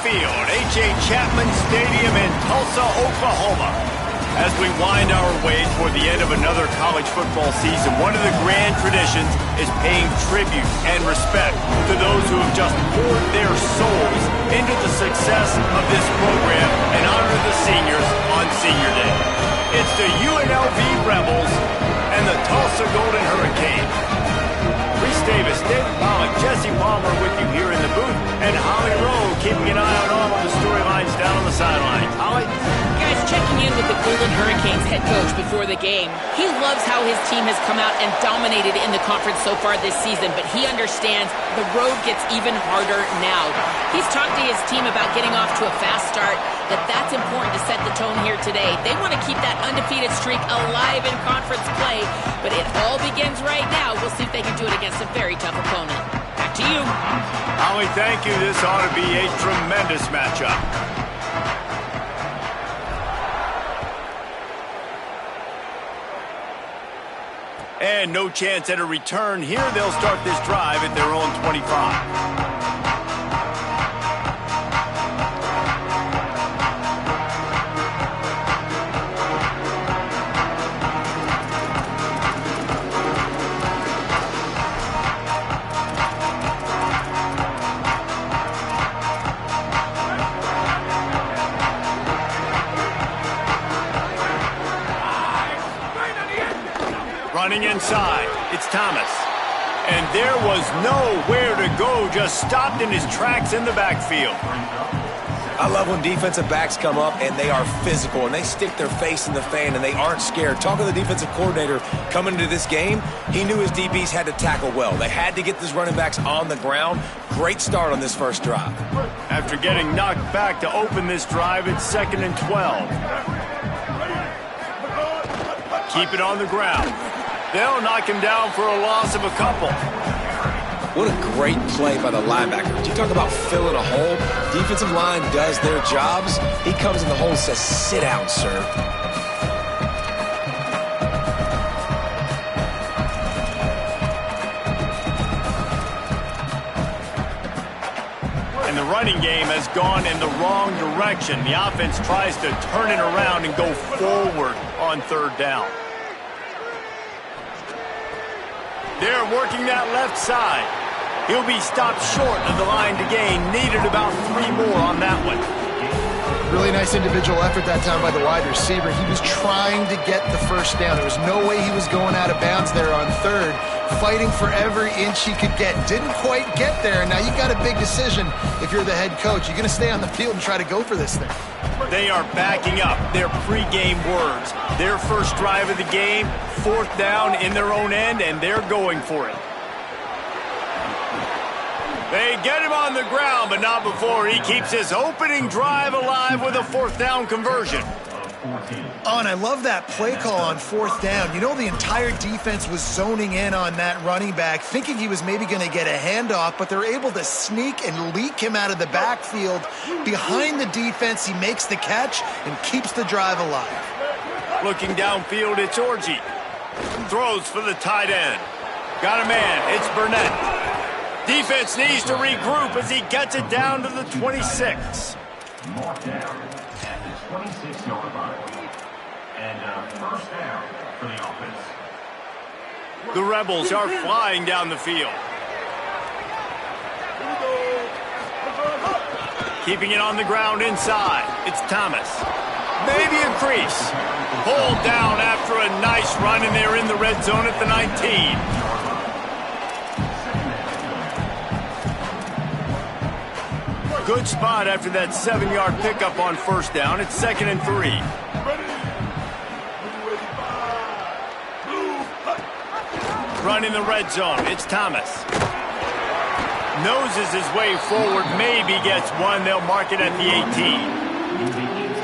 Field, H.A. Chapman Stadium in Tulsa, Oklahoma. As we wind our way toward the end of another college football season, one of the grand traditions is paying tribute and respect to those who have just poured their souls into the success of this program and honor the seniors on Senior Day. It's the UNLV Rebels and the Tulsa Golden Hurricanes. Reese Davis, David Pollock, Jesse Palmer with you here in the booth, and Holly Rowe keeping an eye on all of the storylines down on the sideline. Holly? Guys, checking in with the Golden Hurricanes head coach before the game. He loves how his team has come out and dominated in the conference so far this season, but he understands the road gets even harder now. He's talked to his team about getting off to a fast start, that's important to set the tone here today. They want to keep that undefeated streak alive in conference play, but it all begins right now. We'll see if they can do it against a very tough opponent. Back to you. Holly, thank you. This ought to be a tremendous matchup. And no chance at a return here. They'll start this drive at their own 25. Running inside, it's Thomas. And there was nowhere to go, just stopped in his tracks in the backfield. I love when defensive backs come up and they are physical and they stick their face in the fan and they aren't scared. Talking to the defensive coordinator coming into this game, he knew his DBs had to tackle well. They had to get these running backs on the ground. Great start on this first drive. After getting knocked back to open this drive, it's 2nd and 12. Keep it on the ground. They'll knock him down for a loss of a couple. What a great play by the linebacker. You talk about filling a hole. Defensive line does their jobs. He comes in the hole and says, sit down, sir. And the running game has gone in the wrong direction. The offense tries to turn it around and go forward on 3rd down. They're working that left side. He'll be stopped short of the line to gain. Needed about 3 more on that one. Really nice individual effort that time by the wide receiver. He was trying to get the first down. There was no way he was going out of bounds there on 3rd. Fighting for every inch he could get. Didn't quite get there. Now you got a big decision if you're the head coach. You're going to stay on the field and try to go for this thing. They are backing up their pregame words. Their first drive of the game, 4th down in their own end, and they're going for it. They get him on the ground, but not before he keeps his opening drive alive with a 4th down conversion. Oh, and I love that play call on 4th down. You know, the entire defense was zoning in on that running back, thinking he was maybe going to get a handoff, but they're able to sneak and leak him out of the backfield. Behind the defense, he makes the catch and keeps the drive alive. Looking downfield, it's Orji. Throws for the tight end. Got a man, it's Burnett. Defense needs to regroup as he gets it down to the 26. Mark down at the 26-yard line. And first down for the offense. The Rebels are flying down the field. Keeping it on the ground inside. It's Thomas. Maybe a crease. Pulled down after a nice run, and they're in the red zone at the 19. Good spot after that 7-yard pickup on 1st down. It's 2nd and 3. Run in the red zone. It's Thomas. Noses his way forward. Maybe gets one. They'll mark it at the 18.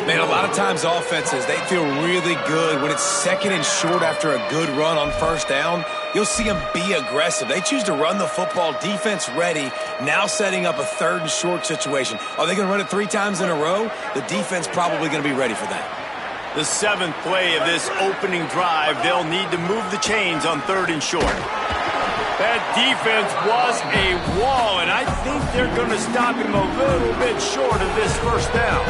Man, a lot of times offenses, they feel really good when it's 2nd and short after a good run on 1st down. You'll see them be aggressive. They choose to run the football, defense ready, now setting up a 3rd and short situation. Are they going to run it 3 times in a row? The defense probably going to be ready for that. The 7th play of this opening drive, they'll need to move the chains on 3rd and short. That defense was a wall, and I think they're going to stop him a little bit short of this first down.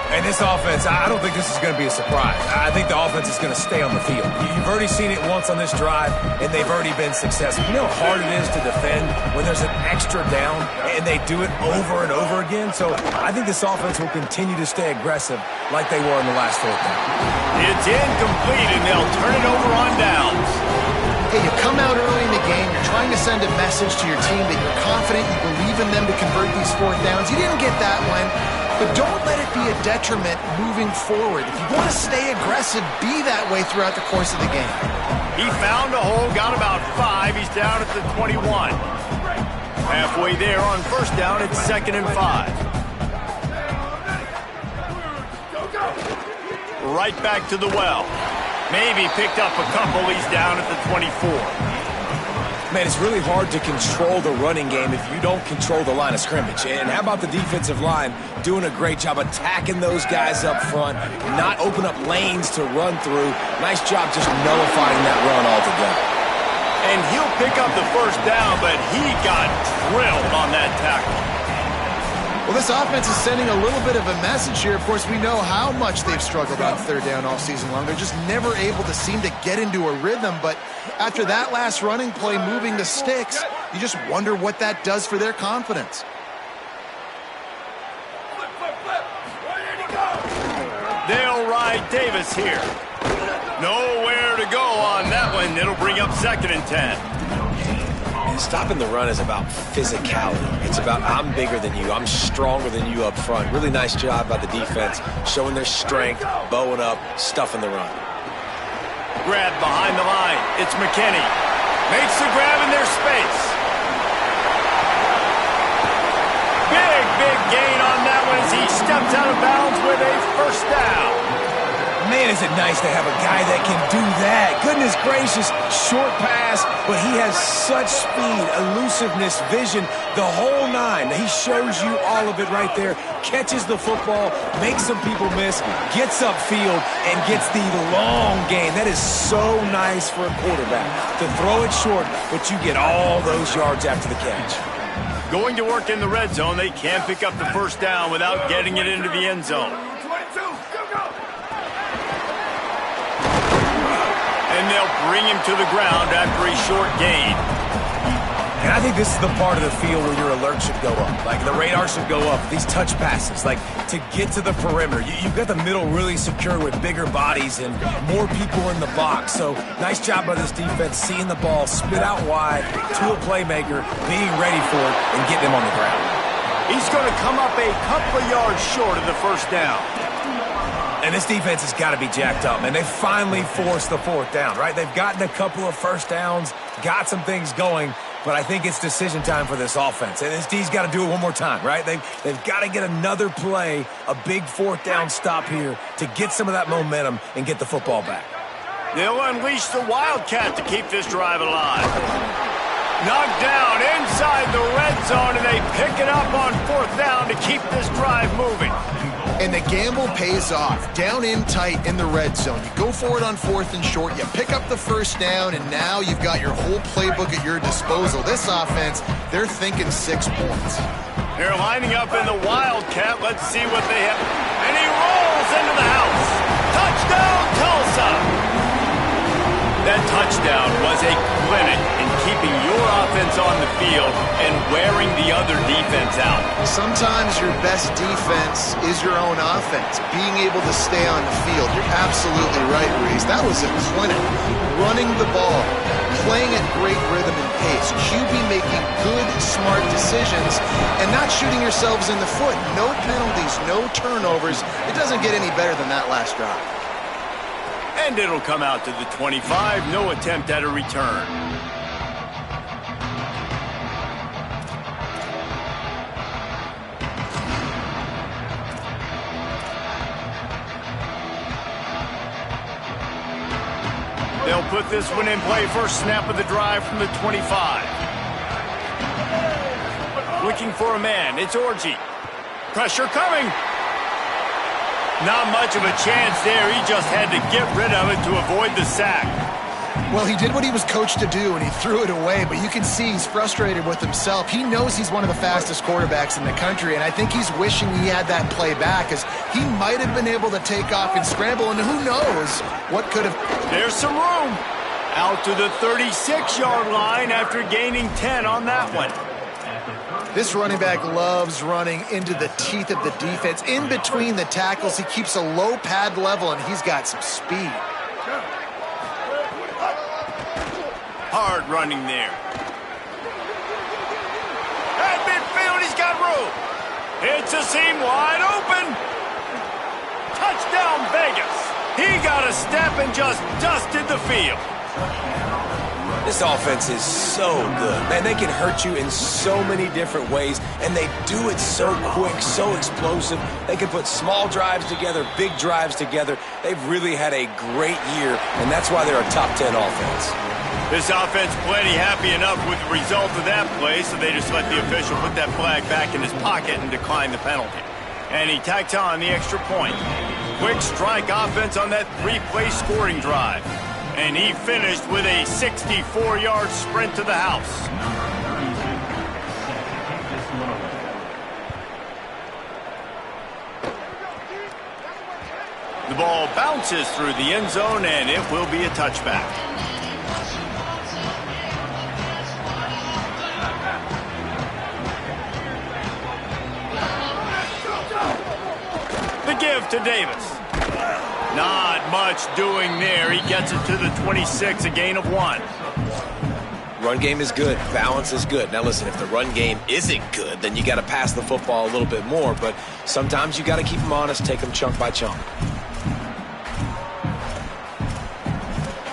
And this offense, I don't think this is going to be a surprise. I think the offense is going to stay on the field. You've already seen it once on this drive, and they've already been successful. You know how hard it is to defend when there's an extra down, and they do it over and over again? So I think this offense will continue to stay aggressive like they were in the last fourth down. It's incomplete, and they'll turn it over on downs. Hey, you come out early in the game, you're trying to send a message to your team that you're confident, you believe in them to convert these fourth downs. You didn't get that one. But don't let it be a detriment moving forward. If you want to stay aggressive, be that way throughout the course of the game. He found a hole, got about 5. He's down at the 21. Halfway there on first down, it's 2nd and 5. Right back to the well. Maybe picked up a couple. He's down at the 24. Man, it's really hard to control the running game if you don't control the line of scrimmage. And how about the defensive line doing a great job attacking those guys up front, not open up lanes to run through. Nice job just nullifying that run altogether. And he'll pick up the first down, but he got drilled on that tackle. Well, this offense is sending a little bit of a message here. Of course, we know how much they've struggled on third down all season long. They're just never able to seem to get into a rhythm. But after that last running play moving the sticks, you just wonder what that does for their confidence. They'll ride Davis here. Nowhere to go on that one. It'll bring up 2nd and 10. Stopping the run is about physicality. It's about I'm bigger than you. I'm stronger than you up front. Really nice job by the defense, showing their strength, bowing up, stuffing the run. Grab behind the line. It's McKinney. Makes the grab in their space. Big gain on that one as he steps out of bounds with a first down. Man, is it nice to have a guy that can do that. Goodness gracious, short pass, but he has such speed, elusiveness, vision, the whole nine. He shows you all of it right there, catches the football, makes some people miss, gets upfield, and gets the long gain. That is so nice for a quarterback to throw it short, but you get all those yards after the catch. Going to work in the red zone, they can't pick up the first down without getting it into the end zone. And they'll bring him to the ground after a short gain. And I think this is the part of the field where your alert should go up. Like, the radar should go up. These touch passes, like, to get to the perimeter. You've got the middle really secure with bigger bodies and more people in the box. So, nice job by this defense, seeing the ball, spit out wide to a playmaker, being ready for it, and getting him on the ground. He's going to come up a couple of yards short of the first down. And this defense has got to be jacked up, man. They finally forced the fourth down, right? They've gotten a couple of first downs, got some things going, but I think it's decision time for this offense. And this D's got to do it one more time, right? They've got to get another play, a big fourth down stop here to get some of that momentum and get the football back. They'll unleash the Wildcat to keep this drive alive. Knocked down inside the red zone, and they pick it up on fourth down to keep this drive moving. And the gamble pays off. Down in tight in the red zone. You go for it on 4th and short. You pick up the first down, and now you've got your whole playbook at your disposal. This offense, they're thinking 6 points. They're lining up in the Wildcat. Let's see what they have. And he rolls into the house. Touchdown, Tulsa! That touchdown was a clinic in keeping your offense on the field and wearing the other defense out. Sometimes your best defense is your own offense, being able to stay on the field. You're absolutely right, Reese. That was a clinic. Running the ball, playing at great rhythm and pace, QB making good, smart decisions, and not shooting yourselves in the foot. No penalties, no turnovers. It doesn't get any better than that last drive. And it'll come out to the 25. No attempt at a return. They'll put this one in play. First snap of the drive from the 25. Looking for a man. It's Orji. Pressure coming. Not much of a chance there. He just had to get rid of it to avoid the sack. Well, he did what he was coached to do, and he threw it away, but you can see he's frustrated with himself. He knows he's one of the fastest quarterbacks in the country, and I think he's wishing he had that play back, as he might have been able to take off and scramble, and who knows what could have... There's some room. Out to the 36-yard line after gaining 10 on that one. This running back loves running into the teeth of the defense. In between the tackles, he keeps a low pad level, and he's got some speed. Hard running there. At midfield, he's got room. It's a seam wide open. Touchdown, Vegas. He got a step and just dusted the field. This offense is so good. Man, they can hurt you in so many different ways, and they do it so quick, so explosive. They can put small drives together, big drives together. They've really had a great year, and that's why they're a top 10 offense. This offense plenty happy enough with the result of that play, so they just let the official put that flag back in his pocket and decline the penalty. And he tacks on the extra point. Quick strike offense on that 3-play scoring drive. And he finished with a 64-yard sprint to the house. The ball bounces through the end zone, and it will be a touchback. The give to Davis. Not much doing there. He gets it to the 26, a gain of 1. Run game is good. Balance is good. Now listen, if the run game isn't good, then you got to pass the football a little bit more. But sometimes you got to keep them honest, take them chunk by chunk.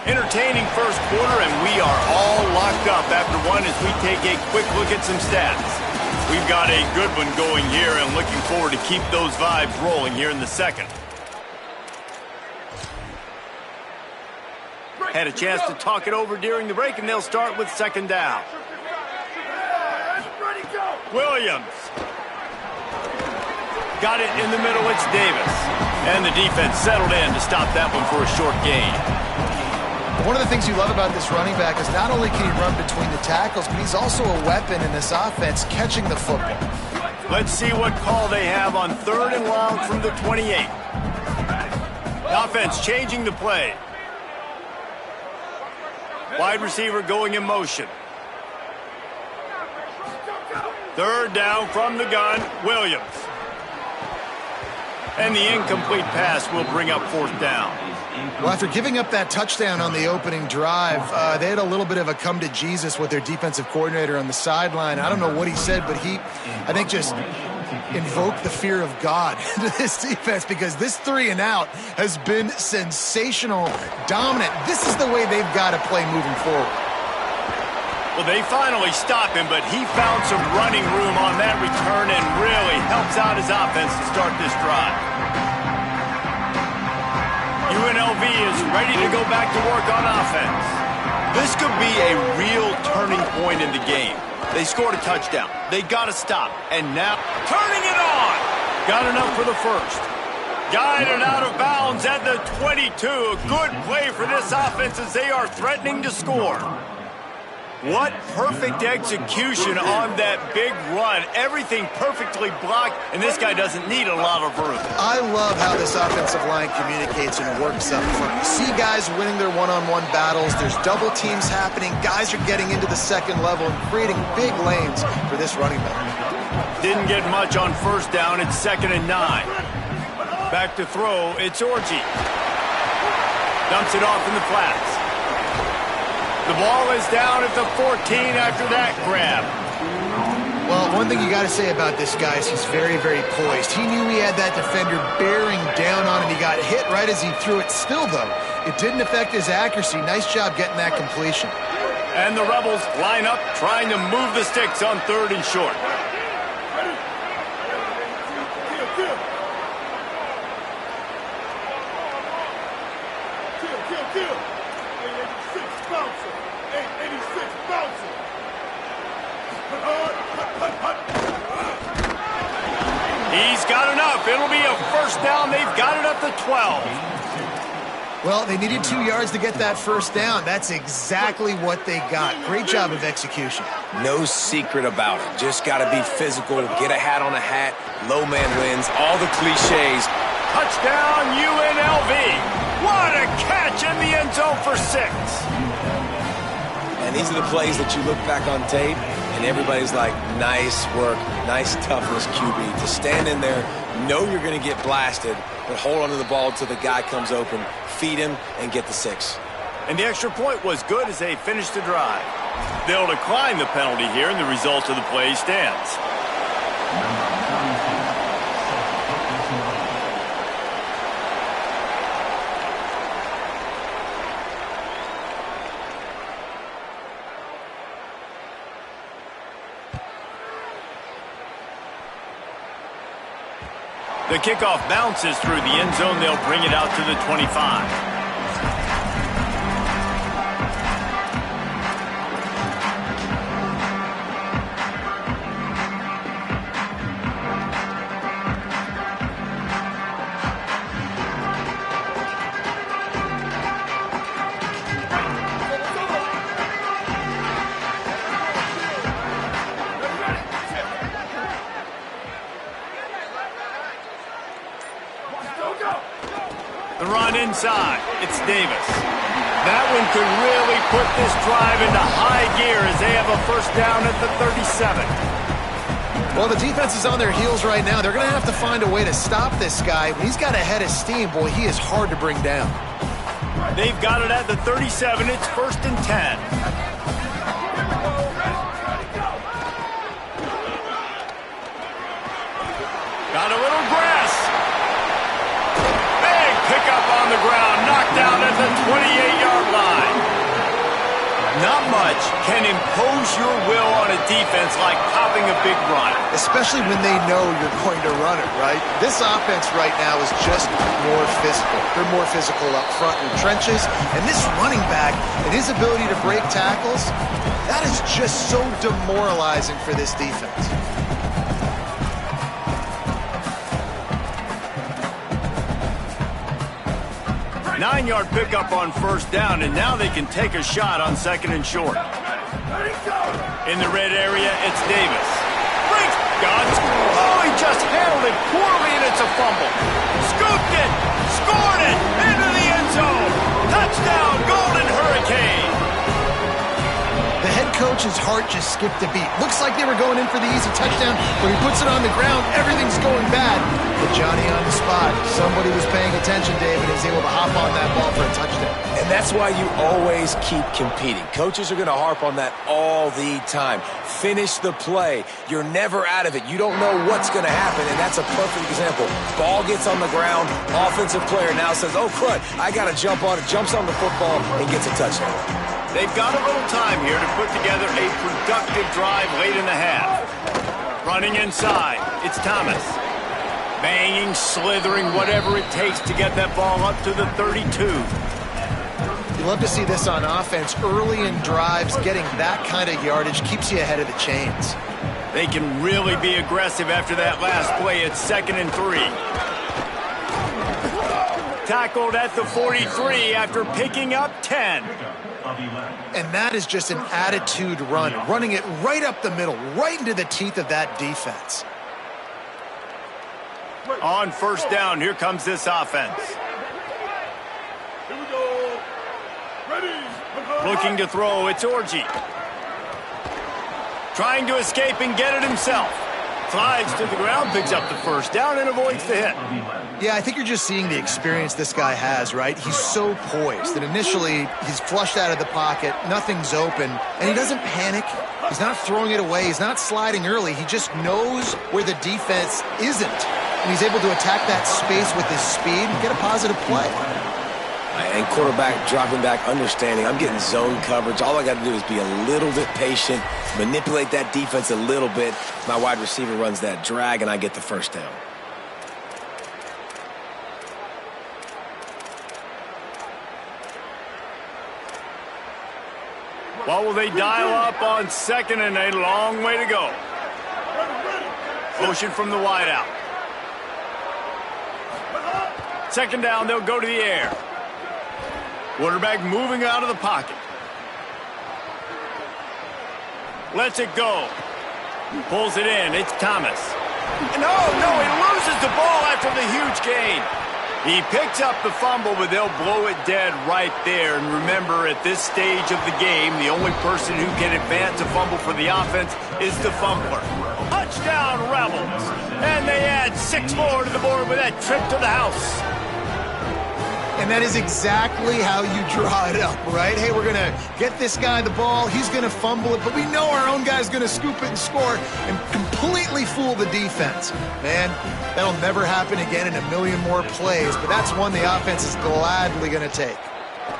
Entertaining first quarter, and we are all locked up after one as we take a quick look at some stats. We've got a good one going here, and looking forward to keep those vibes rolling here in the second. Had a chance to talk it over during the break, and they'll start with second down. Williams. Got it in the middle, it's Davis. And the defense settled in to stop that one for a short gain. One of the things you love about this running back is not only can he run between the tackles, but he's also a weapon in this offense catching the football. Let's see what call they have on 3rd and long from the 28. The offense changing the play. Wide receiver going in motion. 3rd down from the gun, Williams. And the incomplete pass will bring up 4th down. Well, after giving up that touchdown on the opening drive, they had a little bit of a come to Jesus with their defensive coordinator on the sideline. I don't know what he said, but he, I think, just invoked the fear of God into this defense, because this 3 and out has been sensational, dominant. This is the way they've got to play moving forward. Well, they finally stop him, but he found some running room on that return and really helps out his offense to start this drive. UNLV is ready to go back to work on offense. This could be a real turning point in the game. They scored a touchdown. They got to stop. And now, turning it on. Got enough for the first. Guided out of bounds at the 22. A good play for this offense as they are threatening to score. What perfect execution on that big run. Everything perfectly blocked, and this guy doesn't need a lot of room. I love how this offensive line communicates and works up front. You see guys winning their one-on-one battles. There's double teams happening. Guys are getting into the second level and creating big lanes for this running back. Didn't get much on 1st down. It's 2nd and 9. Back to throw. It's Orji. Dumps it off in the flats. The ball is down at the 14 after that grab. Well, one thing you got to say about this guy is he's very, very poised. He knew he had that defender bearing down on him. He got hit right as he threw it. Still, though, it didn't affect his accuracy. Nice job getting that completion. And the Rebels line up, trying to move the sticks on 3rd and short. He's got enough. It'll be a 1st down. They've got it at the 12. Well, they needed 2 yards to get that first down. That's exactly what they got. Great job of execution. No secret about it. Just got to be physical, get a hat on a hat, low man wins, all the cliches. Touchdown, UNLV. What a catch in the end zone for 6. And these are the plays that you look back on tape, and everybody's like, nice work, nice toughness, QB. To stand in there, know you're going to get blasted, but hold on to the ball until the guy comes open, feed him, and get the 6. And the extra point was good as they finished the drive. They'll decline the penalty here, and the result of the play stands. The kickoff bounces through the end zone. They'll bring it out to the 25. The run inside. It's Davis. That one could really put this drive into high gear as they have a first down at the 37. Well, the defense is on their heels right now. They're going to have to find a way to stop this guy. When he's got a head of steam, boy, he is hard to bring down. They've got it at the 37. It's 1st and 10. Got a little grass. Pick up on the ground, knocked down at the 28-yard line. Not much can impose your will on a defense like popping a big run. Especially when they know you're going to run it, right? This offense right now is just more physical. They're more physical up front in the trenches. And this running back and his ability to break tackles, that is just so demoralizing for this defense. 9-yard pickup on first down, and now they can take a shot on 2nd and short. In the red area, it's Davis. Breaks guns. Oh, he just handled it poorly, and it's a fumble. Scooped it. Scored it. Into the end zone. Touchdown, Golden Hurricane. The head coach's heart just skipped a beat. Looks like they were going in for the easy touchdown. When he puts it on the ground, everything's going bad. But Johnny on the spot. Somebody was paying attention, David, and is able to hop on that ball for a touchdown. And that's why you always keep competing. Coaches are going to harp on that all the time. Finish the play. You're never out of it. You don't know what's going to happen, and that's a perfect example. Ball gets on the ground. Offensive player now says, oh, crud, I got to jump on it. Jumps on the football and gets a touchdown. They've got a little time here to put together a productive drive late in the half. Running inside, it's Thomas. Banging, slithering, whatever it takes to get that ball up to the 32. You love to see this on offense. Early in drives, getting that kind of yardage keeps you ahead of the chains. They can really be aggressive after that last play. It's 2nd and 3. Tackled at the 43 after picking up 10. And that is just an attitude run, running it right up the middle, right into the teeth of that defense. On first down, here comes this offense. Here we go. Ready. Looking to throw, it's Orji. Trying to escape and get it himself. Slides to the ground, picks up the first down, and avoids the hit. Yeah, I think you're just seeing the experience this guy has, right? He's so poised that initially he's flushed out of the pocket, nothing's open, and he doesn't panic. He's not throwing it away. He's not sliding early. He just knows where the defense isn't, and he's able to attack that space with his speed and get a positive play. And quarterback dropping back, understanding I'm getting zone coverage. All I got to do is be a little bit patient, manipulate that defense a little bit. My wide receiver runs that drag, and I get the first down. What will they dial up on 2nd and a long way to go? Motion from the wideout. 2nd down, they'll go to the air. Quarterback moving out of the pocket. Lets it go. Pulls it in. It's Thomas. No, he loses the ball after the huge gain. He picks up the fumble, but they'll blow it dead right there. And remember, at this stage of the game, the only person who can advance a fumble for the offense is the fumbler. Touchdown, Rebels. And they add 6 more to the board with that trip to the house. And that is exactly how you draw it up, right? Hey, we're going to get this guy the ball. He's going to fumble it, but we know our own guy's going to scoop it and score and completely fool the defense. Man, that'll never happen again in a million more plays, but that's one the offense is gladly going to take.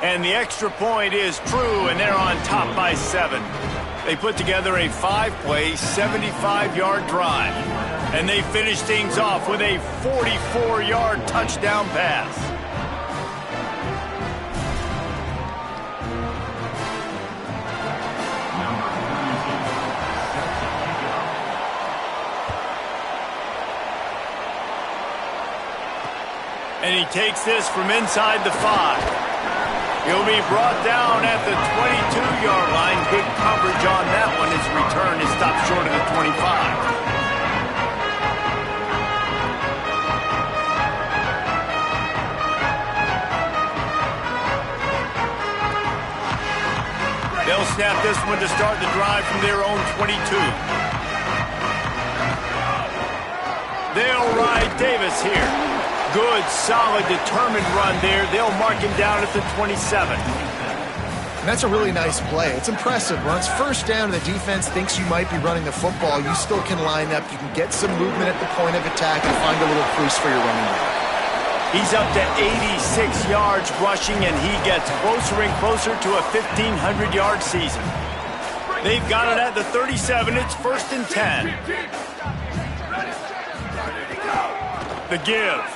And the extra point is true, and they're on top by 7. They put together a 5-play, 75-yard drive, and they finish things off with a 44-yard touchdown pass. And he takes this from inside the 5. He'll be brought down at the 22-yard line. Good coverage on that one. His return is stopped short of the 25. They'll snap this one to start the drive from their own 22. They'll ride Davis here. Good, solid, determined run there. They'll mark him down at the 27. And that's a really nice play. It's impressive. When it's first down and the defense thinks you might be running the football, you still can line up. You can get some movement at the point of attack and find a little crease for your running back. He's up to 86 yards rushing, and he gets closer and closer to a 1,500-yard season. They've got it at the 37. It's 1st and 10. The give.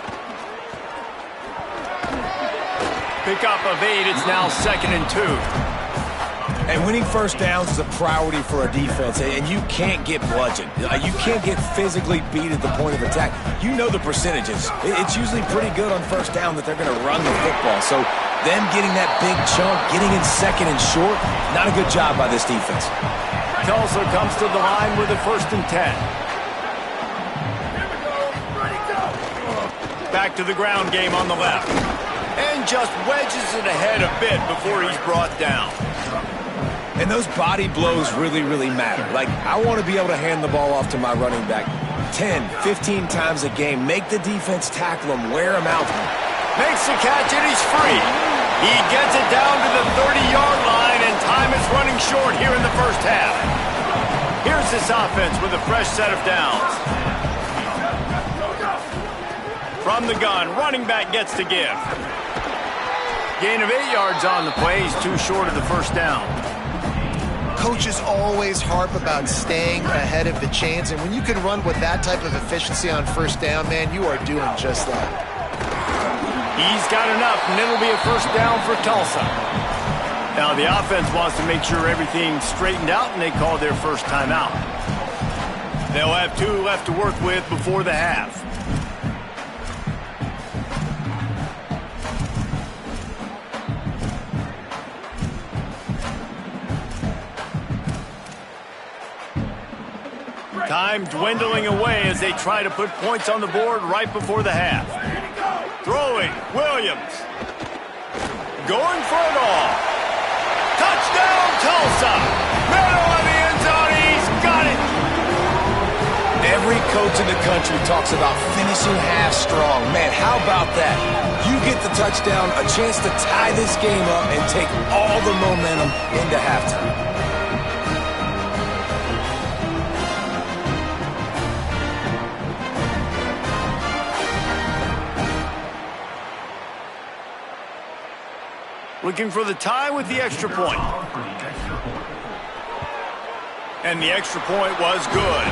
Pickup of 8. It's now 2nd and 2. And winning first downs is a priority for a defense, and you can't get bludgeoned. You can't get physically beat at the point of attack. You know the percentages. It's usually pretty good on first down that they're going to run the football. So them getting that big chunk, getting in 2nd and short, not a good job by this defense. Tulsa comes to the line with a 1st and 10. Back to the ground game on the left. And just wedges it ahead a bit before he's brought down. And those body blows really, really matter. Like, I want to be able to hand the ball off to my running back 10, 15 times a game. Make the defense tackle him, wear him out. Makes the catch, and he's free. He gets it down to the 30-yard line, and time is running short here in the first half. Here's this offense with a fresh set of downs. From the gun, running back gets to give. Gain of 8 yards on the play. He's too short of the first down. Coaches always harp about staying ahead of the chains, and when you can run with that type of efficiency on first down, man, you are doing just that. He's got enough, and it'll be a first down for Tulsa. Now, the offense wants to make sure everything's straightened out, and they call their first timeout. They'll have 2 left to work with before the half. Time dwindling away as they try to put points on the board right before the half. Throwing, Williams. Going for it all. Touchdown, Tulsa! Middle of the end zone, he's got it! Every coach in the country talks about finishing half strong. Man, how about that? You get the touchdown, a chance to tie this game up and take all the momentum into halftime. Looking for the tie with the extra point. And the extra point was good.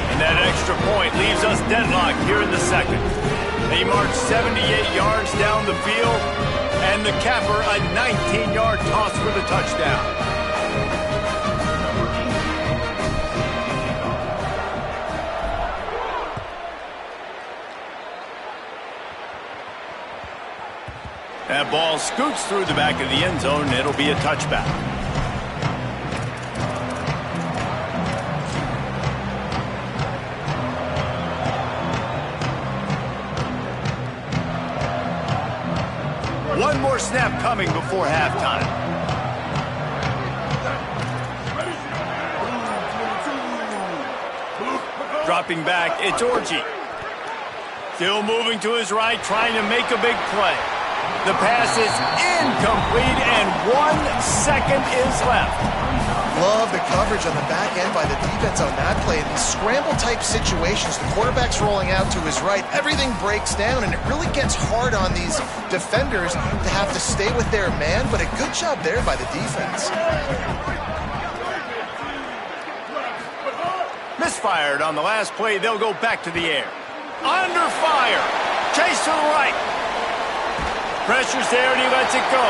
And that extra point leaves us deadlocked here in the second. They march 78 yards down the field, and the capper a 19-yard toss for the touchdown. That ball scoots through the back of the end zone, and it'll be a touchback. One more snap coming before halftime. Dropping back, it's Orji. Still moving to his right, trying to make a big play. The pass is incomplete, and 1 second is left. Love the coverage on the back end by the defense on that play. In these scramble-type situations, the quarterback's rolling out to his right. Everything breaks down, and it really gets hard on these defenders to have to stay with their man, but a good job there by the defense. Misfired on the last play. They'll go back to the air. Under fire. Chase to the right. Pressure's there, and he lets it go.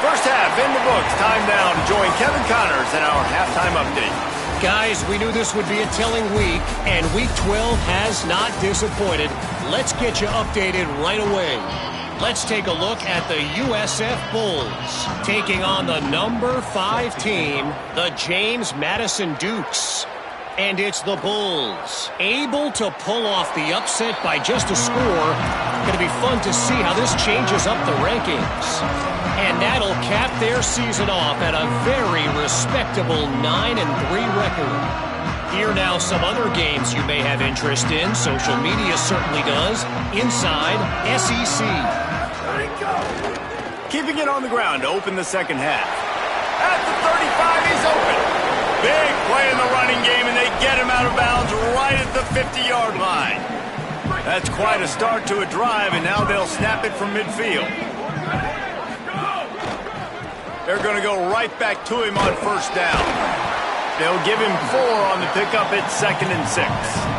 First half in the books. Time now to join Kevin Connors in our halftime update. Guys, we knew this would be a telling week, and Week 12 has not disappointed. Let's get you updated right away. Let's take a look at the USF Bulls, taking on the number 5 team, the James Madison Dukes. And it's the Bulls, able to pull off the upset by just a score. Going to be fun to see how this changes up the rankings. And that'll cap their season off at a very respectable 9-3 record. Here now some other games you may have interest in. Social media certainly does. Inside SEC. Keeping it on the ground to open the second half. At the 35, he's open. Big play in the running game, and they get him out of bounds right at the 50-yard line. That's quite a start to a drive, and now they'll snap it from midfield. They're going to go right back to him on first down. They'll give him 4 on the pickup at 2nd and 6.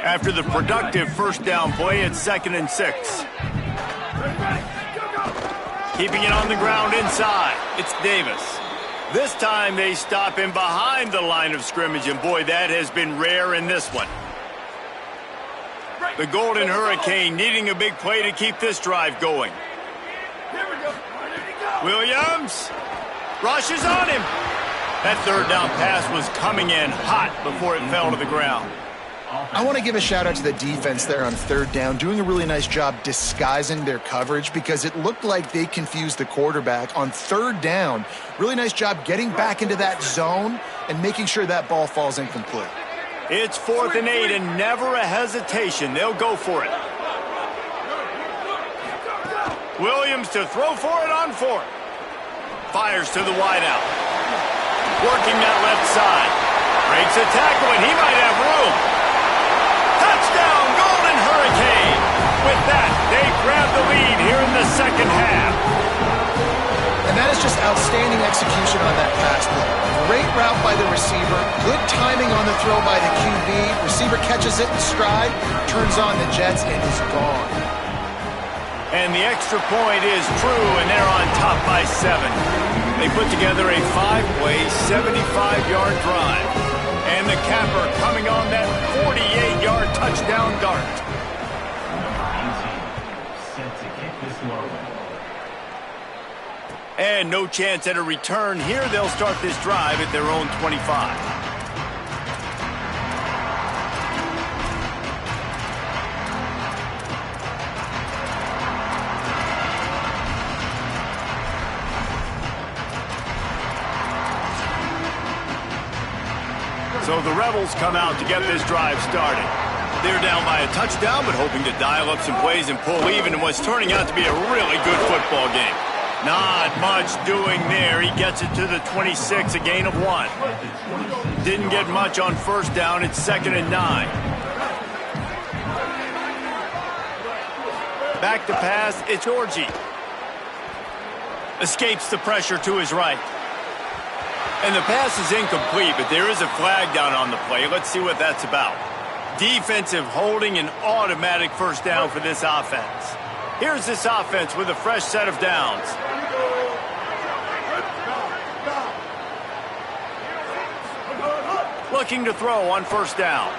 After the productive first down play, it's 2nd and 6. Keeping it on the ground inside, it's Davis. This time they stop him behind the line of scrimmage, and boy, that has been rare in this one. The Golden Hurricane needing a big play to keep this drive going. Williams rushes on him. That third down pass was coming in hot before it fell to the ground. I want to give a shout out to the defense there on third down, doing a really nice job disguising their coverage because it looked like they confused the quarterback on third down. Really nice job getting back into that zone and making sure that ball falls incomplete. It's 4th and 8 and never a hesitation. They'll go for it. Williams to throw for it on 4th. Fires to the wideout. Working that left side. Breaks a tackle, and he might have room. Touchdown, Golden Hurricane! With that, they grab the lead here in the second half. And that is just outstanding execution on that pass play. Great route by the receiver, good timing on the throw by the QB. Receiver catches it in stride, turns on the jets, and is gone. And the extra point is true, and they're on top by 7. They put together a 5-play, 75-yard drive. And the capper coming on that 48-yard touchdown dart. Set to kick this one. And no chance at a return here. They'll start this drive at their own 25. So the Rebels come out to get this drive started. They're down by a touchdown, but hoping to dial up some plays and pull even in what's turning out to be a really good football game. Not much doing there. He gets it to the 26, a gain of 1. Didn't get much on first down. It's 2nd and 9. Back to pass. It's Orji. Escapes the pressure to his right. And the pass is incomplete, but there is a flag down on the play. Let's see what that's about. Defensive holding, an automatic first down for this offense. Here's this offense with a fresh set of downs. Looking to throw on first down.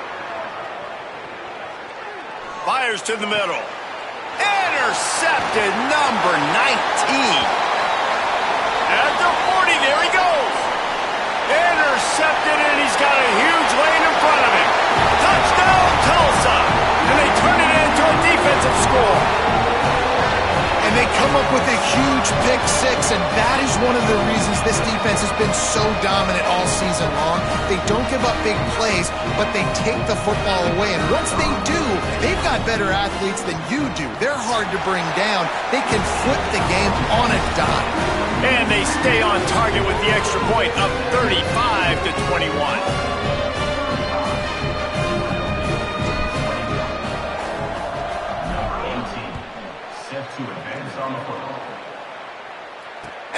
Fires to the middle. Intercepted, number 19. At the 40, there he goes. Intercepted, and he's got a huge lane in front of him. Touchdown, Tulsa. And they turn it into a defensive score. And they come up with a huge pick six, and that is one of the reasons this defense has been so dominant all season long. They don't give up big plays, but they take the football away. And once they do, they've got better athletes than you do. They're hard to bring down. They can flip the game on a dime. And they stay on target with the extra point, up 35-21.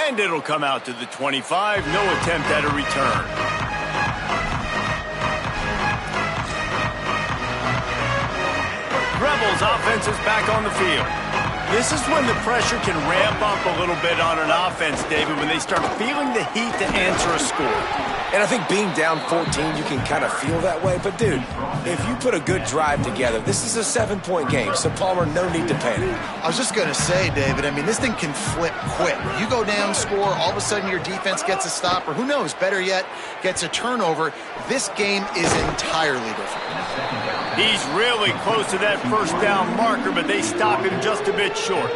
And it'll come out to the 25. No attempt at a return. Rebels offense is back on the field. This is when the pressure can ramp up a little bit on an offense, David, when they start feeling the heat to answer a score. And I think being down 14, you can kind of feel that way. But, dude, if you put a good drive together, this is a 7-point game. So, Palmer, no need to panic. I was just going to say, David, I mean, this thing can flip quick. You go down, score, all of a sudden your defense gets a stop, or who knows, better yet, gets a turnover. This game is entirely different. He's really close to that first down marker, but they stop him just a bit short.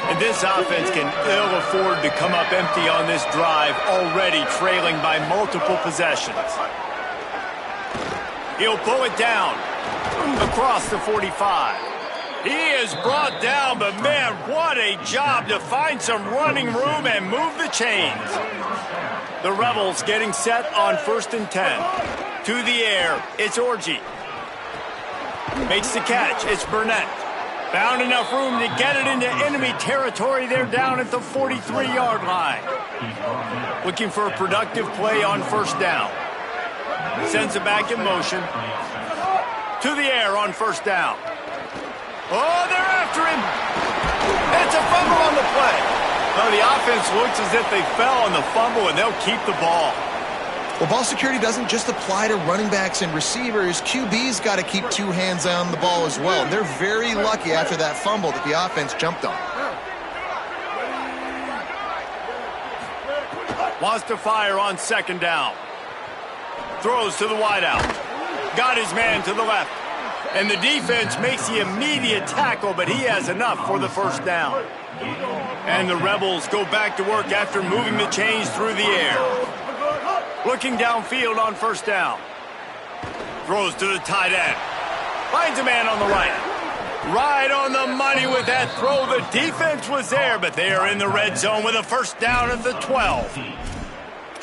And this offense can ill afford to come up empty on this drive, already trailing by multiple possessions. He'll pull it down across the 45. He is brought down, but man, what a job to find some running room and move the chains. The Rebels getting set on 1st and 10. To the air, it's Orji. Makes the catch, it's Burnett. Found enough room to get it into enemy territory. They're down at the 43-yard line. Looking for a productive play on first down. Sends it back in motion. To the air on first down. Oh, they're after him. It's a fumble on the play. No, the offense looks as if they fell on the fumble, and they'll keep the ball. Well, ball security doesn't just apply to running backs and receivers. QB's got to keep two hands on the ball as well. They're very lucky after that fumble that the offense jumped on. Wants to fire on second down. Throws to the wideout. Got his man to the left. And the defense makes the immediate tackle, but he has enough for the first down. And the Rebels go back to work after moving the chains through the air. Looking downfield on first down. Throws to the tight end. Finds a man on the right. Right on the money with that throw. The defense was there, but they are in the red zone with a first down at the 12.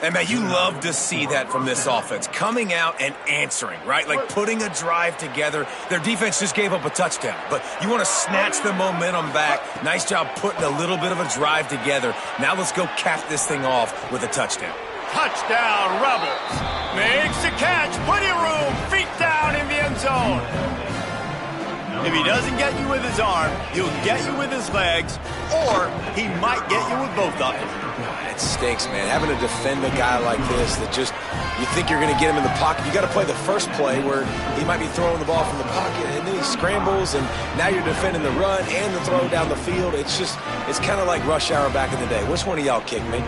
And, man, you love to see that from this offense. Coming out and answering, right? Like putting a drive together. Their defense just gave up a touchdown. But you want to snatch the momentum back. Nice job putting a little bit of a drive together. Now let's go cap this thing off with a touchdown. Touchdown, Rebels. Makes the catch. Plenty of room. Feet down in the end zone. If he doesn't get you with his arm, he'll get you with his legs, or he might get you with both of them. It stinks, man. Having to defend a guy like this that just, you think you're going to get him in the pocket. You got to play the first play where he might be throwing the ball from the pocket, and then he scrambles, and now you're defending the run and the throw down the field. It's kind of like rush hour back in the day. Which one of y'all kicked me?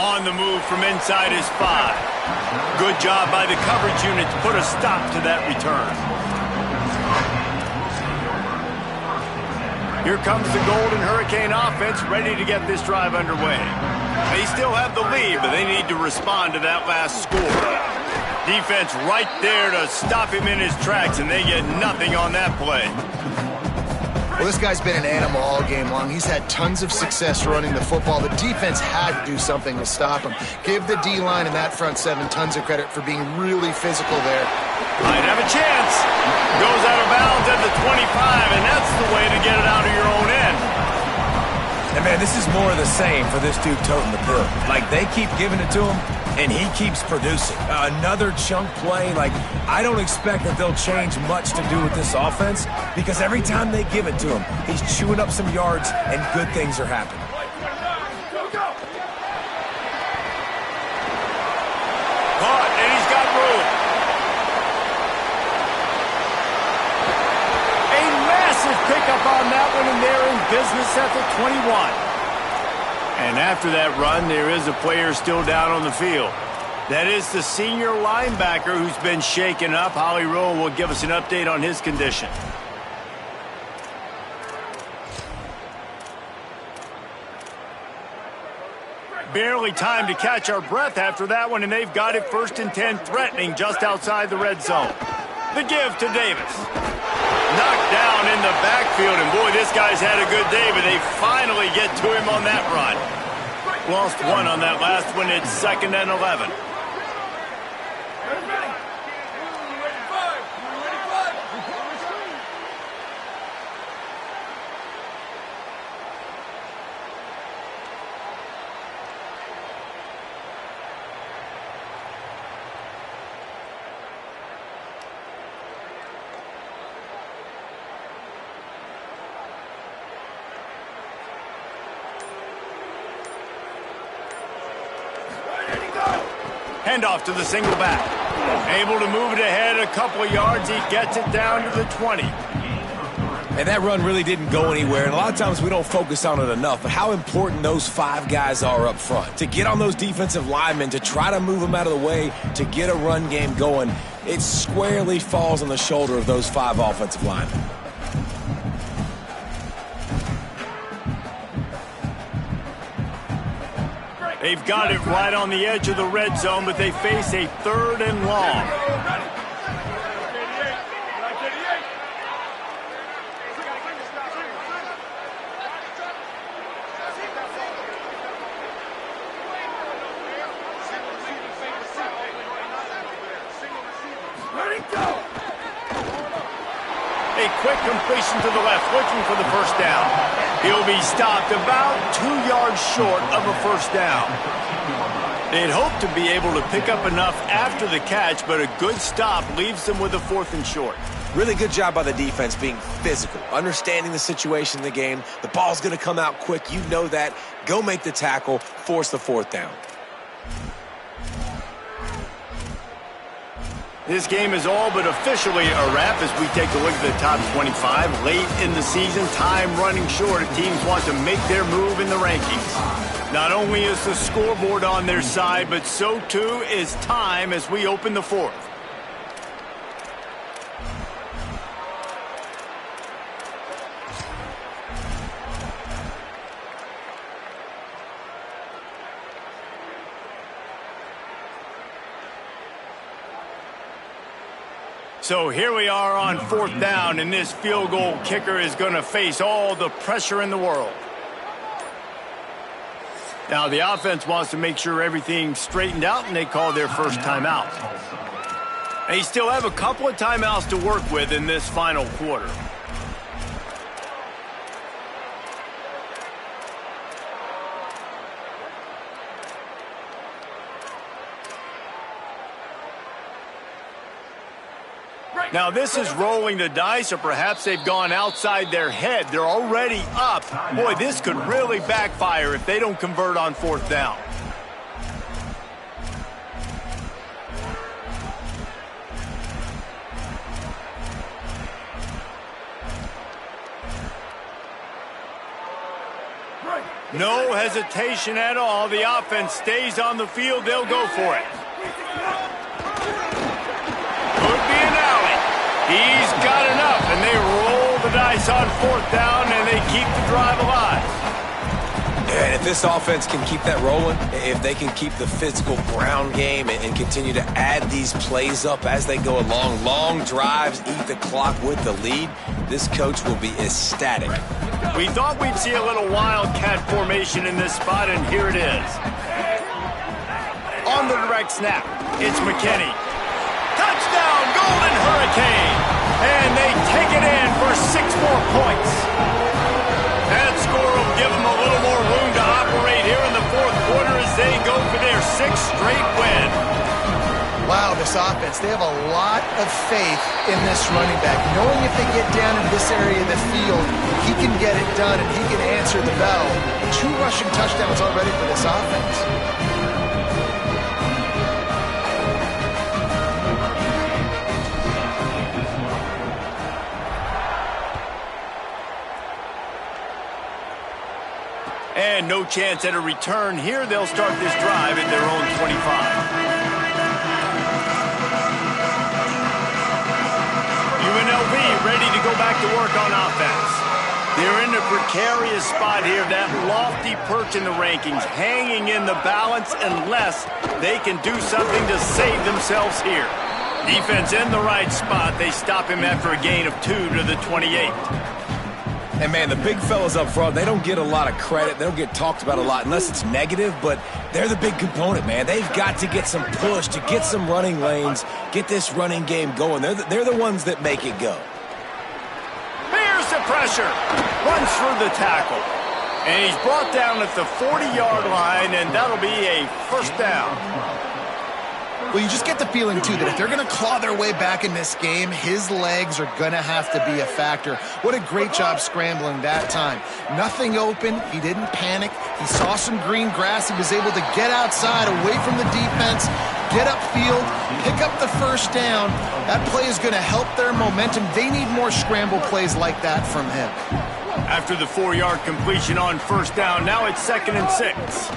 On the move from inside his 5. Good job by the coverage unit to put a stop to that return. Here comes the Golden Hurricane offense, ready to get this drive underway. They still have the lead, but they need to respond to that last score. Defense right there to stop him in his tracks, and they get nothing on that play. Well, this guy's been an animal all game long. He's had tons of success running the football. The defense had to do something to stop him. Give the D-line and that front seven tons of credit for being really physical there. Might have a chance. Goes out of bounds at the 25, and that's the way to get it out of your own end. And, man, this is more of the same for this dude toting the pill. Like, they keep giving it to him, and he keeps producing. Another chunk play. Like, I don't expect that they'll change much to do with this offense because every time they give it to him, he's chewing up some yards, and good things are happening. Caught, and he's got room. A massive pickup on that one, and they're in business at the 21. And after that run, there is a player still down on the field. That is the senior linebacker who's been shaken up. Holly Rowe will give us an update on his condition. Barely time to catch our breath after that one, and they've got it 1st and 10, threatening just outside the red zone. The give to Davis. Knocked down in the backfield, and boy, this guy's had a good day, but they finally get to him on that run. Lost one on that last one. It's 2nd and 11. Handoff to the single back. Able to move it ahead a couple of yards. He gets it down to the 20. And that run really didn't go anywhere, and a lot of times we don't focus on it enough, but how important those 5 guys are up front. To get on those defensive linemen, to try to move them out of the way, to get a run game going, it squarely falls on the shoulder of those 5 offensive linemen. They've got it right on the edge of the red zone, but they face a 3rd and long. A quick completion to the left, looking for the 1st down. He'll be stopped about 2 yards short of a 1st down. They'd hope to be able to pick up enough after the catch, but a good stop leaves them with a 4th and short. Really good job by the defense being physical, understanding the situation in the game. The ball's going to come out quick. You know that. Go make the tackle, force the 4th down. This game is all but officially a wrap as we take a look at the top 25. Late in the season, time running short if teams want to make their move in the rankings. Not only is the scoreboard on their side, but so too is time as we open the 4th. So here we are on 4th down, and this field goal kicker is going to face all the pressure in the world. Now the offense wants to make sure everything's straightened out, and they call their 1st timeout. They still have a couple of timeouts to work with in this final quarter. Now this is rolling the dice, or perhaps they've gone outside their head. They're already up. Boy, this could really backfire if they don't convert on 4th down. No hesitation at all. The offense stays on the field. They'll go for it. Could be an alley. He's got enough, and they roll the dice on 4th down, and they keep the drive alive. And if this offense can keep that rolling, if they can keep the physical ground game and continue to add these plays up as they go along, long drives, eat the clock with the lead, this coach will be ecstatic. We thought we'd see a little wildcat formation in this spot, and here it is. On the direct snap, it's McKinney. Touchdown, Golden Hurricane! And they take it in for 6 more points. That score will give them a little more room to operate here in the fourth quarter as they go for their 6th straight win. Wow, this offense, they have a lot of faith in this running back. Knowing if they get down in this area of the field, he can get it done and he can answer the bell. 2 rushing touchdowns already for this offense. And no chance at a return here. They'll start this drive at their own 25. UNLV ready to go back to work on offense. They're in a precarious spot here, that lofty perch in the rankings, hanging in the balance unless they can do something to save themselves here. Defense in the right spot. They stop him after a gain of 2 to the 28. And, man, the big fellas up front, they don't get a lot of credit. They don't get talked about a lot unless it's negative, but they're the big component, man. They've got to get some push, to get some running lanes, get this running game going. They're the ones that make it go. Here's the pressure. Runs through the tackle. And he's brought down at the 40-yard line, and that'll be a first down. Well, you just get the feeling, too, that if they're going to claw their way back in this game, his legs are going to have to be a factor. What a great job scrambling that time. Nothing open. He didn't panic. He saw some green grass. He was able to get outside, away from the defense, get upfield, pick up the first down. That play is going to help their momentum. They need more scramble plays like that from him. After the 4-yard completion on first down, now it's 2nd and 6.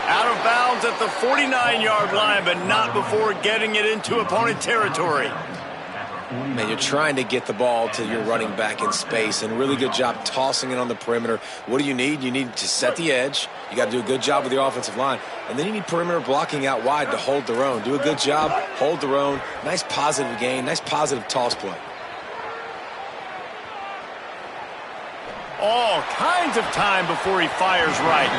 Out of bounds at the 49-yard line, but not before getting it into opponent territory. Man, you're trying to get the ball to your running back in space, and really good job tossing it on the perimeter. What do you need? You need to set the edge. You got to do a good job with your offensive line. And then you need perimeter blocking out wide to hold their own. Do a good job, hold their own. Nice positive gain, nice positive toss play. All kinds of time before he fires right.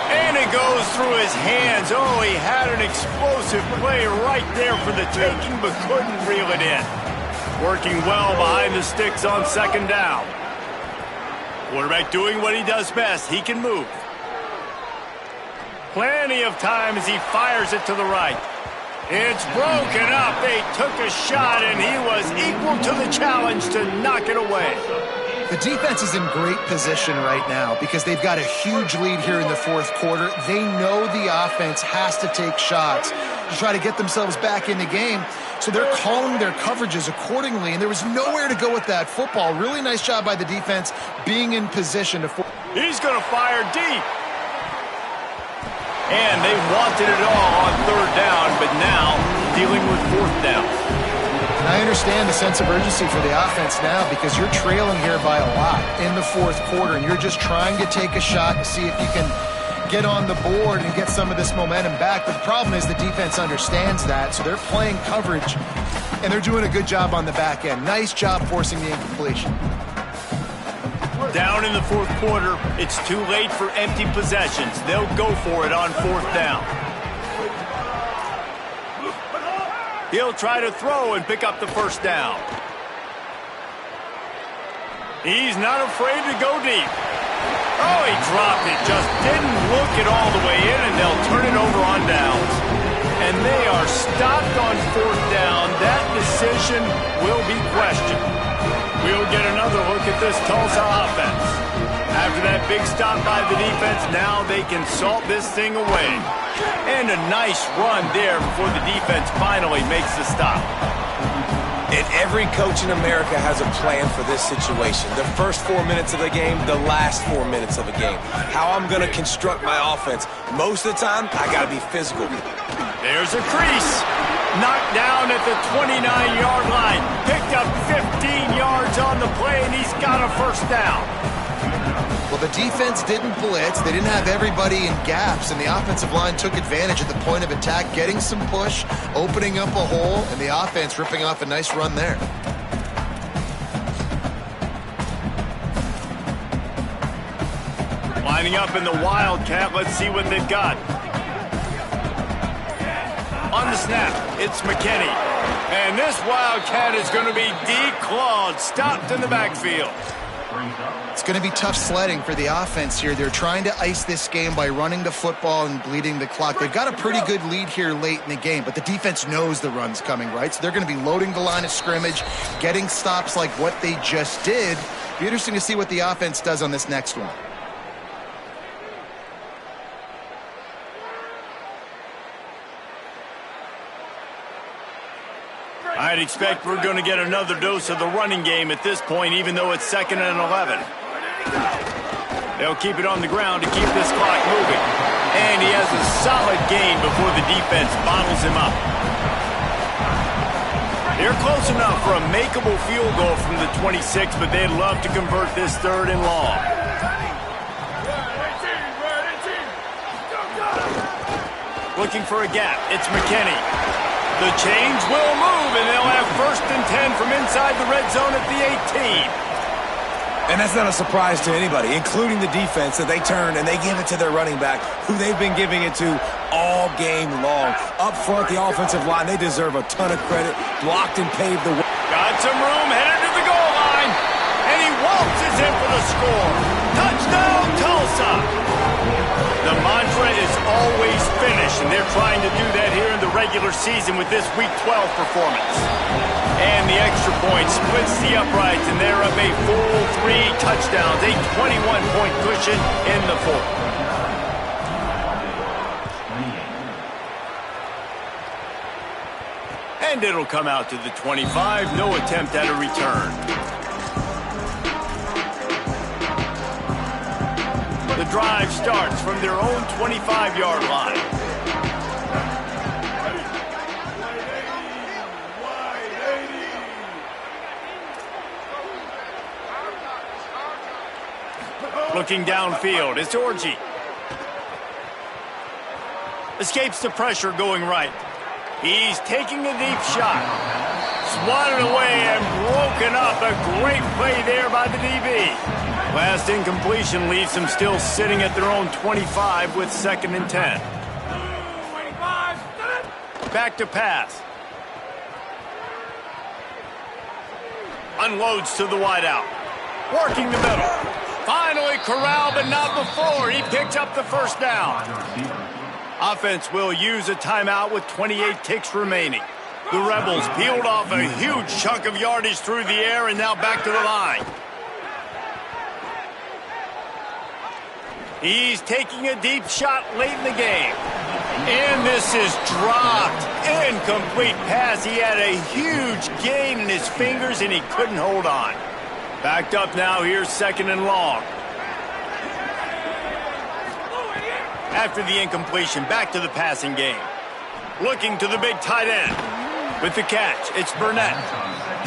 And it goes through his hands. Oh, he had an explosive play right there for the taking, but couldn't reel it in. Working well behind the sticks on 2nd down. Quarterback doing what he does best. He can move. Plenty of time as he fires it to the right. It's broken up. They took a shot, and he was equal to the challenge to knock it away. The defense is in great position right now because they've got a huge lead here in the fourth quarter. They know the offense has to take shots to try to get themselves back in the game. So they're calling their coverages accordingly, and there was nowhere to go with that football. Really nice job by the defense being in position to... He's going to fire deep. And they wanted it all on 3rd down, but now dealing with 4th down. I understand the sense of urgency for the offense now because you're trailing here by a lot in the fourth quarter, and you're just trying to take a shot to see if you can get on the board and get some of this momentum back. But the problem is the defense understands that, so they're playing coverage, and they're doing a good job on the back end. Nice job forcing the incompletion. Down in the fourth quarter, it's too late for empty possessions. They'll go for it on 4th down. He'll try to throw and pick up the first down. He's not afraid to go deep. Oh, he dropped it. Just didn't look it all the way in, and they'll turn it over on downs. And they are stopped on 4th down. That decision will be questioned. We'll get another look at this Tulsa offense. After that big stop by the defense, now they can salt this thing away. And a nice run there before the defense finally makes the stop. And every coach in America has a plan for this situation. The first 4 minutes of the game, the last 4 minutes of a game. How I'm going to construct my offense. Most of the time, I got to be physical. There's a crease. Knocked down at the 29-yard line. Picked up 15 yards on the play, and he's got a first down. Well, the defense didn't blitz. They didn't have everybody in gaps, and the offensive line took advantage at the point of attack, getting some push, opening up a hole, and the offense ripping off a nice run there. Lining up in the Wildcat. Let's see what they've got. On the snap, it's McKinney. And this Wildcat is going to be declawed, stopped in the backfield. It's going to be tough sledding for the offense here. They're trying to ice this game by running the football and bleeding the clock. They've got a pretty good lead here late in the game, but the defense knows the run's coming, right? So they're going to be loading the line of scrimmage, getting stops like what they just did. Be interesting to see what the offense does on this next one. I'd expect we're going to get another dose of the running game at this point, even though it's 2nd and 11. They'll keep it on the ground to keep this clock moving. And he has a solid gain before the defense bottles him up. They're close enough for a makeable field goal from the 26, but they'd love to convert this 3rd and long. Looking for a gap. It's McKinney. The chains will move, and they'll have 1st and 10 from inside the red zone at the 18. And that's not a surprise to anybody, including the defense, that they turn and they give it to their running back, who they've been giving it to all game long. Up front, the offensive line, they deserve a ton of credit. Blocked and paved the way. Got some room, headed to the goal line, and he waltzes in for the score. Touchdown, Tulsa! The mantra is always finish, and they're trying to do that here in the regular season with this Week 12 performance. And the extra point splits the uprights, and they're up a full 3 touchdowns, a 21-point cushion in the 4th. And it'll come out to the 25, no attempt at a return. The drive starts from their own 25-yard line. Looking downfield, it's Orji. Escapes the pressure going right. He's taking a deep shot. Swatted away and broken up. A great play there by the DB. Last incompletion leaves them still sitting at their own 25 with 2nd and 10. Back to pass. Unloads to the wideout. Working the middle. Finally corralled, but not before. He picks up the 1st down. Offense will use a timeout with 28 ticks remaining. The Rebels peeled off a huge chunk of yardage through the air and now back to the line. He's taking a deep shot late in the game. And this is dropped. Incomplete pass. He had a huge gain in his fingers and he couldn't hold on. Backed up now, here's 2nd and long. After the incompletion, back to the passing game. Looking to the big tight end. With the catch, it's Burnett.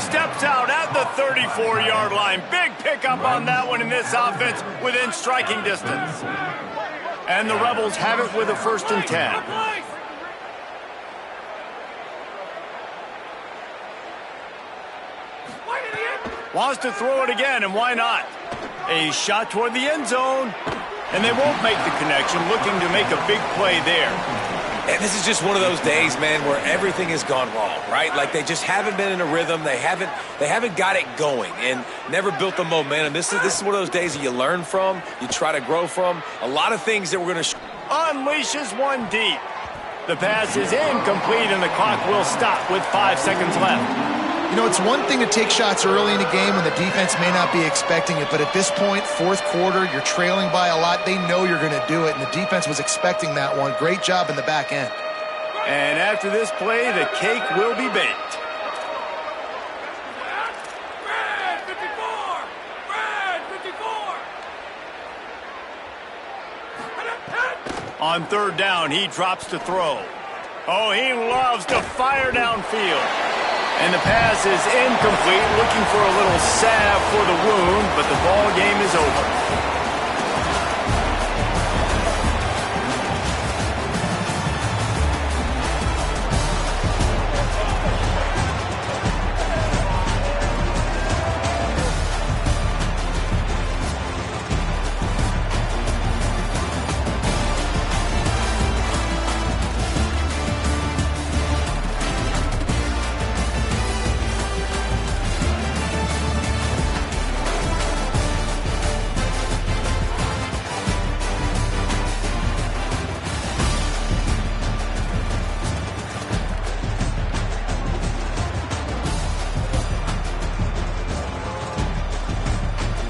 Steps out at the 34-yard line. Big pickup on that one in this offense within striking distance. And the Rebels have it with a 1st and 10. Wants to throw it again, and why not? A shot toward the end zone. And they won't make the connection, looking to make a big play there. And this is just one of those days, man, where everything has gone wrong, right? Like they just haven't been in a rhythm. They haven't got it going and never built the momentum. This is one of those days that you learn from, you try to grow from. A lot of things that we're going to unleashes one deep. The pass is incomplete, and the clock will stop with 5 seconds left. You know, it's one thing to take shots early in a game when the defense may not be expecting it, but at this point, 4th quarter, you're trailing by a lot. They know you're going to do it, and the defense was expecting that one. Great job in the back end. And after this play, the cake will be baked. Red 54! Red 54! On 3rd down, he drops to throw. Oh, he loves to fire downfield. And the pass is incomplete, looking for a little salve for the wound, but the ball game is over.